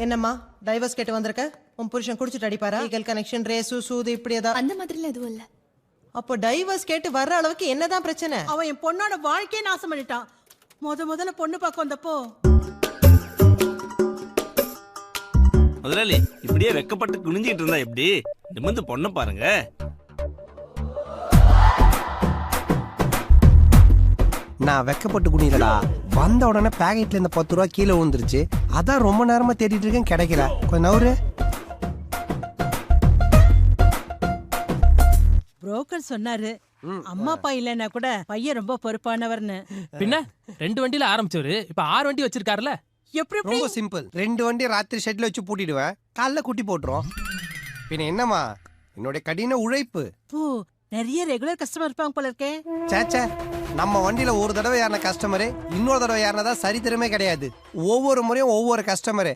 என்னம்மா டைவர்ஸ் கேட்டு வந்திருக்க? உன் புருஷன் குடிச்சிட்டு அடிப்பாரா? லீகல் கனெக்ஷன், ரேசு, சூது இப்படி ஏதாவது? அந்த மாதிரிலாம் எதுவும் இல்ல. அப்போ டைவர்ஸ் கேட்டு வர்ற அளவுக்கு என்னதான் பிரச்சனை? அவன் என் பொண்ணோட வாழ்க்கையை நாசம் பண்ணிட்டான். முதல்ல பொண்ணு பார்க்க வந்தப்போ முதலாளி இப்படியே வெக்கப்பட்டு குனிஞ்சிட்டு இருந்தா எப்படி? நிமிந்து பொண்ணை பாருங்க. நான் வெக்கப்பட்டு குனிலடா. வந்த உடனே பேக்கெட்ல இந்த 10 ரூபா கீழே விழுந்துருச்சு. அதான் ரொம்ப நேரமா தேடிட்டு இருக்கேன், கிடைக்கல. கொஞ்சம் நவுரு. புரோக்கர் சொன்னாரு அம்மா அப்பா இல்லைன்னா கூட பையன் ரொம்ப பொறுப்பானவர்னு. பின்ன 2 வண்டியில ஆரம்பிச்சவரு இப்ப 6 வண்டி வச்சிருக்காருல. எப்படி ரொம்ப சிம்பிள். 2 வண்டி ராத்திரி ஷெட்ல வச்சு பூட்டிடுவேன், காலைல குட்டி போட்டுரும். பின்ன என்னம்மா, என்னுடைய கடின உழைப்பு. ஓ, நிறைய ரெகுலர் கஸ்டமர் இருப்பாங்க போல இருக்கே. சேச்சே, நம்ம வண்டியில ஒரு தடவை ஏறின கஸ்டமரு இன்னொரு தடவை ஏறினதா சரித்திரமே கிடையாது. ஒவ்வொரு முறையும் ஒவ்வொரு கஸ்டமரு.